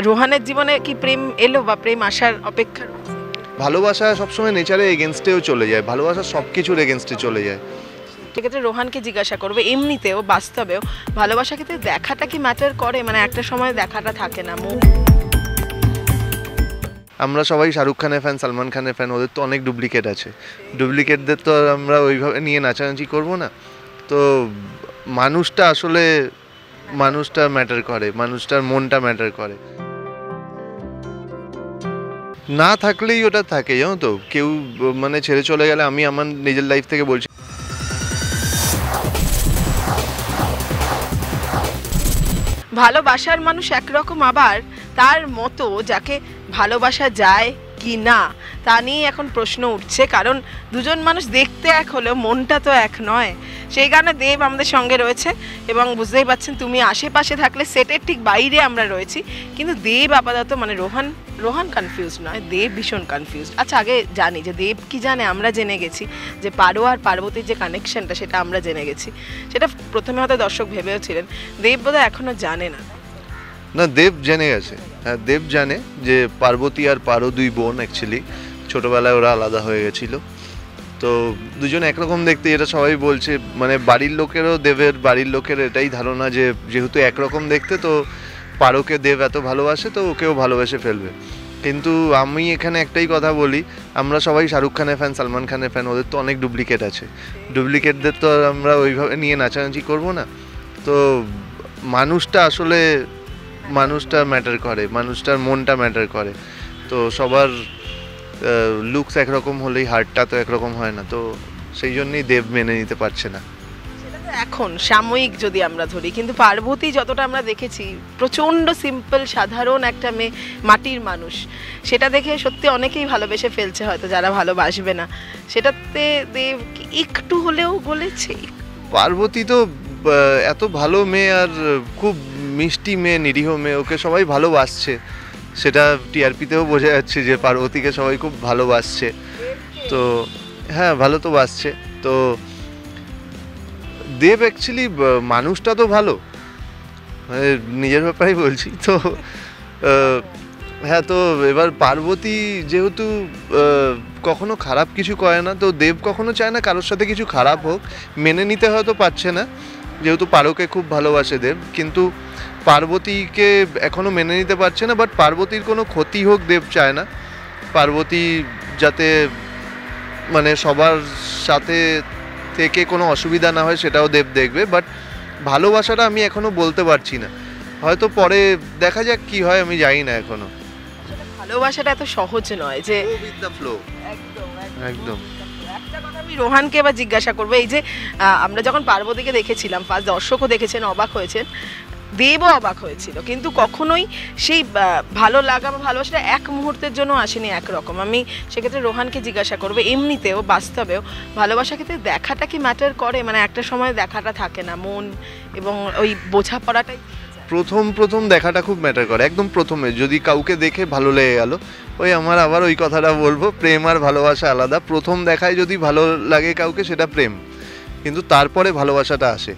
রোহানের জীবনে কি প্রেম এলো বা প্রেম আসার অপেক্ষা? ভালোবাসা সবসময় নেচারে এগেনস্টেও চলে যায়, ভালোবাসা সব কিছুর এগেনস্টে চলে যায়। সেক্ষেত্রে রোহানকে জিজ্ঞাসা করবে, এমনিতেও বাস্তবেও ভালোবাসা ক্ষেত্রে দেখাটা কি ম্যাটার করে? মানে একটা সময় দেখাটা থাকে না, মুখ। আমরা সবাই শাহরুখ খানের ফ্যান, সালমান খানের ফ্যান, ওদের তো অনেক ডুপ্লিকেট আছে। ডুপ্লিকেটদের তো আর আমরা ওইভাবে নিয়ে নাচানাচি করবো না। তো মানুষটা আসলে মানুষটা ম্যাটার করে, মানুষটার মনটা ম্যাটার করে। না থাকলেই ওটা থাকে, জানো তো। কেউ মানে ছেড়ে চলে গেলে, আমি আমার নিজের লাইফ থেকে বলছি, ভালোবাসার মানুষ একরকম, আবার তার মতো যাকে ভালোবাসা যায় কি না তা নিয়ে এখন প্রশ্ন উঠছে। কারণ দুজন মানুষ দেখতে এক হলেও মনটা তো এক নয়। সেই কারণে দেব আমাদের সঙ্গে রয়েছে এবং বুঝতেই পারছেন, তুমি আশেপাশে থাকলে সেটের ঠিক বাইরে আমরা রয়েছি, কিন্তু দেব আপাতত মানে রোহান কনফিউজ নয়, দেব ভীষণ কনফিউজড। আচ্ছা, আগে জানি যে দেব কি জানে। আমরা জেনে গেছি যে পারো আর পার্বতীর যে কানেকশনটা, সেটা আমরা জেনে গেছি। সেটা প্রথমে হয়তো দর্শক ভেবেও ছিলেন, দেব বোধহয় এখনো জানে না। না, দেব জেনে গেছে। হ্যাঁ, দেব জানে যে পার্বতী আর পারো দুই বোন। অ্যাকচুয়ালি ছোটোবেলায় ওরা আলাদা হয়ে গেছিল। তো দুজন একরকম দেখতে, এটা সবাই বলছে। মানে বাড়ির লোকেরও, দেবের বাড়ির লোকের এটাই ধারণা যে যেহেতু একরকম দেখতে, তো পারোকে দেব এত ভালোবাসে, তো ওকেও ভালোবেসে ফেলবে। কিন্তু আমি এখানে একটাই কথা বলি, আমরা সবাই শাহরুখ খানের ফ্যান, সালমান খানের ফ্যান, ওদের তো অনেক ডুপ্লিকেট আছে। ডুপ্লিকেটদের তো আর আমরা ওইভাবে নিয়ে নাচানাচি করবো না। তো মানুষটা আসলে মানুষটা ম্যাটার করে, মানুষটার মনটা ম্যাটার করে। তো সবার লুকস একরকম হলেই হার্টটা তো একরকম হয় না। তো সেই জন্যই দেব মেনে নিতে পারছে না। সেটা তো এখন সাময়িক যদি আমরা ধরি, কিন্তু পার্বতী যতটা আমরা দেখেছি, প্রচণ্ড সিম্পল সাধারণ একটা মেয়ে, মাটির মানুষ। সেটা দেখে সত্যি অনেকেই ভালোবেসে ফেলছে, হয়তো যারা ভালোবাসবে না। সেটাতে দেব একটু হলেও গলেছে। পার্বতী তো এত ভালো মেয়ে, আর খুব মিষ্টি মেয়ে, নিরীহ মেয়ে, ওকে সবাই ভালোবাসছে। সেটা টিআরপিতেও বোঝা যাচ্ছে যে পার্বতীকে সবাই খুব ভালোবাসছে। তো হ্যাঁ, ভালো তো বাসছে। তো দেব অ্যাকচুয়ালি মানুষটা তো ভালো, মানে নিজের ব্যাপারেই বলছি। তো হ্যাঁ, তো এবার পার্বতী যেহেতু কখনো খারাপ কিছু করে না, তো দেব কখনো চায় না কারোর সাথে কিছু খারাপ হোক। মেনে নিতে হয়তো পারছে না, যেহেতু পারোকে খুব ভালোবাসে দেব, কিন্তু পার্বতীকে এখনও মেনে নিতে পারছে না। বাট পার্বতীর কোনো ক্ষতি হোক দেব চায় না। পার্বতী যাতে মানে সবার সাথে থেকে কোনো অসুবিধা না হয়, সেটাও দেব দেখবে। বাট ভালোবাসাটা আমি এখনও বলতে পারছি না, হয়তো পরে দেখা যাক কি হয়, আমি জানি না এখনো। ভালোবাসাটা এত সহজ নয় যে ফ্লো। একদম একদম। একটা কথা আমি রোহানকে এবার জিজ্ঞাসা করবো, এই যে আমরা যখন পার্বতীকে দেখেছিলাম, ফার্স্ট দর্শকও দেখেছেন, অবাক হয়েছেন, দেবও অবাক হয়েছিল, কিন্তু কখনোই সেই ভালো লাগা বা ভালোবাসাটা এক মুহূর্তের জন্য আসেনি একরকম। আমি সেক্ষেত্রে রোহানকে জিজ্ঞাসা করবো, এমনিতেও বাস্তবেও ভালোবাসা ক্ষেত্রে দেখাটা কি ম্যাটার করে? মানে একটা সময় দেখাটা থাকে না, মন এবং ওই বোঝাপড়াটাই। প্রথম দেখাটা খুব ম্যাটার করে। একদম প্রথমে যদি কাউকে দেখে ভালো লেগে গেল, ওই আমার আবার ওই কথাটা বলবো, প্রেম আর ভালোবাসা আলাদা। প্রথম দেখায় যদি ভালো লাগে কাউকে, সেটা প্রেম, কিন্তু তারপরে ভালোবাসাটা আসে।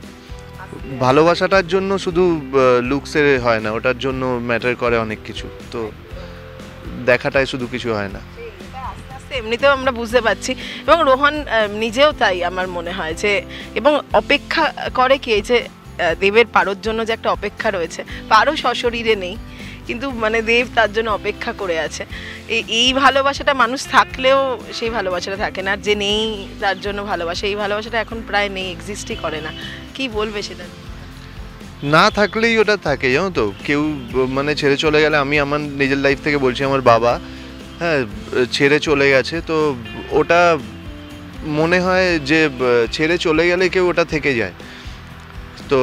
ভালোবাসাটার জন্য শুধু লুকসে হয় না, ওটার জন্য ম্যাটার করে অনেক কিছু। তো দেখাটায় শুধু কিছু হয় না। এমনিতেও আমরা বুঝতে পারছি, এবং রোহন নিজেও তাই আমার মনে হয় যে, এবং অপেক্ষা করে কি, এই যে দেবের পারোর জন্য যে একটা অপেক্ষা রয়েছে, পারো সশরীরে নেই, কিন্তু মানে দেব তার জন্য অপেক্ষা করে আছে। এই ভালোবাসাটা মানুষ থাকলেও সেই ভালোবাসাটা থাকে না, আর যে নেই তার জন্য ভালোবাসা, এই ভালোবাসাটা এখন প্রায় নেই, এক্সিস্টই করে না। কি বলবে সেটা? না থাকলেই ওটা থাকে, জানো তো। কেউ মানে ছেড়ে চলে গেলে, আমি আমার নিজের লাইফ থেকে বলছি, আমার বাবা হ্যাঁ ছেড়ে চলে গেছে, তো ওটা মনে হয় যে ছেড়ে চলে গেলে কেউ ওটা থেকে যায়। তো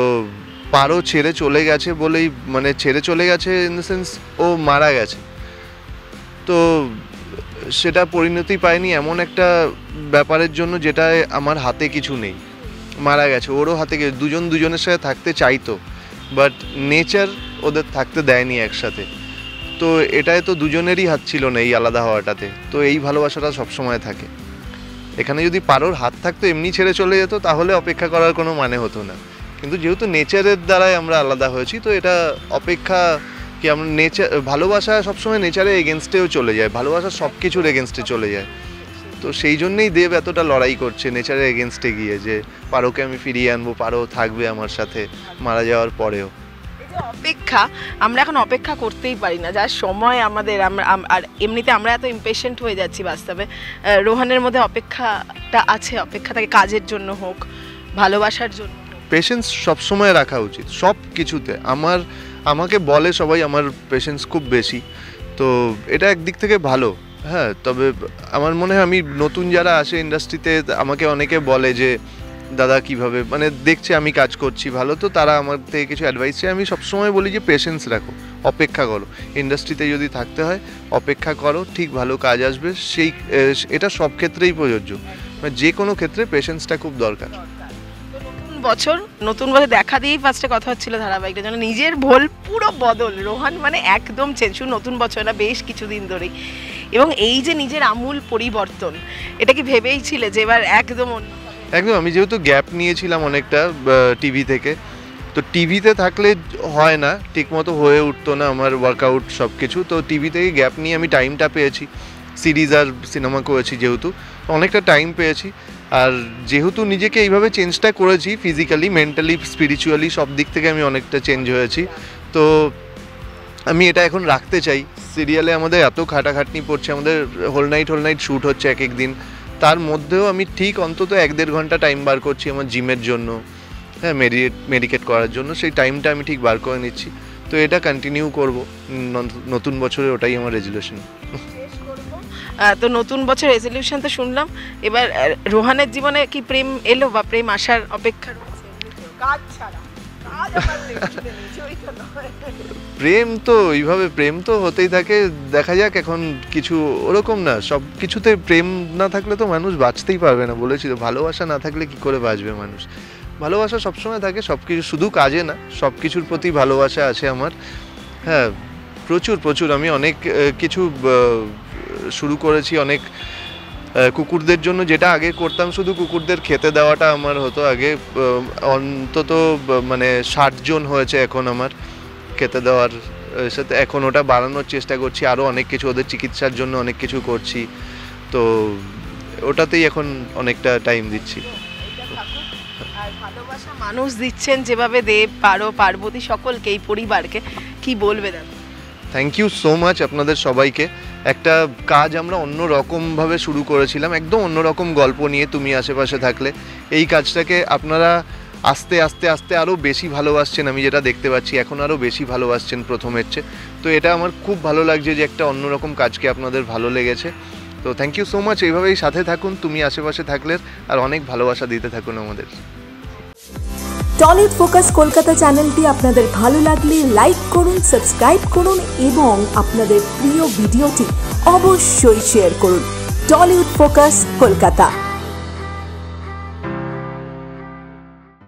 পারো ছেড়ে চলে গেছে বলেই, মানে ছেড়ে চলে গেছে ইন দ্য সেন্স ও মারা গেছে, তো সেটা পরিণতি পায়নি এমন একটা ব্যাপারের জন্য যেটায় আমার হাতে কিছু নেই। মারা গেছে, ওরও হাতে দুজন দুজনের সাথে থাকতে চাইতো, বাট নেচার ওদের থাকতে দেয়নি একসাথে। তো এটায় তো দুজনেরই হাত ছিল না এই আলাদা হওয়াটাতে। তো এই ভালোবাসাটা সবসময় থাকে। এখানে যদি পারোর হাত থাকতো, এমনি ছেড়ে চলে যেত, তাহলে অপেক্ষা করার কোনো মানে হতো না। কিন্তু যেহেতু নেচারের দ্বারাই আমরা আলাদা হয়েছি, তো এটা অপেক্ষা কি আমরা নেচার, ভালোবাসা সবসময় নেচারের এগেনস্টেও চলে যায়, ভালোবাসা সব কিছুর এগেনস্টে চলে যায়। তো সেই জন্যই দেব এতটা লড়াই করছে নেচারের এগেনস্টে গিয়ে, যে পারোকে আমি ফিরিয়ে আনবো, পারো থাকবে আমার সাথে মারা যাওয়ার পরেও। অপেক্ষা, আমরা এখন অপেক্ষা করতেই পারি না, যার সময় আমাদের, আর এমনিতে আমরা এত ইমপেশেন্ট হয়ে যাচ্ছি বাস্তবে। রোহানের মধ্যে অপেক্ষাটা আছে, অপেক্ষা থাকে কাজের জন্য হোক, ভালোবাসার জন্য। পেশেন্স সবসময় রাখা উচিত সব কিছুতে। আমাকে বলে সবাই আমার পেশেন্স খুব বেশি, তো এটা একদিক থেকে ভালো। হ্যাঁ, তবে আমার মনে হয় আমি নতুন যারা আসে ইন্ডাস্ট্রিতে, আমাকে অনেকে বলে যে দাদা কিভাবে, মানে দেখছে আমি কাজ করছি ভালো, তো তারা আমার থেকে কিছু অ্যাডভাইস চাই। আমি সবসময় বলি যে পেশেন্স রাখো, অপেক্ষা করো। ইন্ডাস্ট্রিতে যদি থাকতে হয় অপেক্ষা করো, ঠিক ভালো কাজ আসবে। এটা সব ক্ষেত্রেই প্রযোজ্য, মানে যে কোনো ক্ষেত্রে পেশেন্সটা খুব দরকার। নতুন বছর দেখা দিয়েই ফার্স্টে কথা হচ্ছিল ধারাবাহিকটার জন্য, নিজের ভোল পুরো বদল, রোহান মানে একদম চেঞ্জ, শুধু নতুন বছর না, বেশ কিছুদিন ধরেই। এবং এই যে নিজের আমূল পরিবর্তন, এটা কি ভেবেই ছিলে যে এবার একদম একদম। আমি যেহেতু গ্যাপ নিয়েছিলাম অনেকটা টিভি থেকে, তো টিভিতে থাকলে হয় না, ঠিকমতো হয়ে উঠতো না আমার ওয়ার্কআউট সব কিছু। তো টিভি থেকে গ্যাপ নিয়ে আমি টাইমটা পেয়েছি, সিরিজ আর সিনেমা করেছি যেহেতু, অনেকটা টাইম পেয়েছি। আর যেহেতু নিজেকে এইভাবে চেঞ্জটা করেছি, ফিজিক্যালি, মেন্টালি, স্পিরিচুয়ালি সব দিক থেকে আমি অনেকটা চেঞ্জ হয়েছি। তো আমি এটা এখন রাখতে চাই। সিরিয়ালে আমাদের এত খাটাখাটনি পড়ছে, আমাদের হোল নাইট শ্যুট হচ্ছে এক এক দিন, তার মধ্যেও আমি ঠিক অন্তত 1-1.5 ঘন্টা টাইম বার করছি আমার জিমের জন্য, হ্যাঁ, মেডিকেট করার জন্য। সেই টাইমটা আমি ঠিক বার করে নিচ্ছি। তো এটা কন্টিনিউ করব নতুন বছরে, ওটাই আমার রেজলিউশন। তো নতুন বছর রেজলিউশন তো শুনলাম, এবার রোহানের জীবনে কি প্রেম এলো বা প্রেম আসার অপেক্ষা রয়েছে? কাজ ছাড়া প্রেম তো এইভাবে প্রেম তো হতেই থাকে, দেখা যাক। এখন কিছু ওরকম না, সব কিছুতে প্রেম না থাকলে তো মানুষ বাঁচতেই পারবে না, বলেছি তো। ভালোবাসা না থাকলে কি করে বাঁচবে মানুষ? ভালোবাসা সবসময় থাকে, সব কিছু, শুধু কাজে না, সব কিছুর প্রতি ভালোবাসা আছে আমার। হ্যাঁ, প্রচুর। আমি অনেক কিছু শুরু করেছি, অনেক কুকুরদের জন্য, যেটা আগে করতাম শুধু কুকুরদের খেতে দেওয়াটা আমার হতো আগে, অন্তত মানে 60 জন হয়েছে এখন আমার খেতে দেওয়ার সাথে। এখন ওটা বাড়ানোর চেষ্টা করছি, আরও অনেক কিছু, ওদের চিকিৎসার জন্য অনেক কিছু করছি। তো ওটাতেই এখন অনেকটা টাইম দিচ্ছি। আর ভালোবাসা মানুষ দিচ্ছেন যেভাবে, দেব, পার্বতী সকলকে, এই পরিবারকে কি বলবে দাদা? থ্যাংক ইউ সো মাচ আপনাদের সবাইকে। একটা কাজ আমরা অন্য রকমভাবে শুরু করেছিলাম, একদম অন্যরকম গল্প নিয়ে, তুমি আশেপাশে থাকলে। এই কাজটাকে আপনারা আস্তে আস্তে আস্তে আরও বেশি ভালোবাসছেন, আমি যেটা দেখতে পাচ্ছি, এখন আরও বেশি ভালোবাসছেন প্রথমের চেয়ে। তো এটা আমার খুব ভালো লাগছে যে একটা অন্যরকম কাজকে আপনাদের ভালো লেগেছে। তো থ্যাংক ইউ সো মাচ। এইভাবেই সাথে থাকুন, তুমি আশেপাশে থাকলে, আর অনেক ভালোবাসা দিতে থাকুন আমাদের। টলিউড ফোকাস কলকাতা চ্যানেলটি আপনাদের ভালো লাগলে লাইক করুন, সাবস্ক্রাইব করুন এবং আপনাদের প্রিয় ভিডিওটি অবশ্যই শেয়ার করুন। Tollywood focus Kolkata.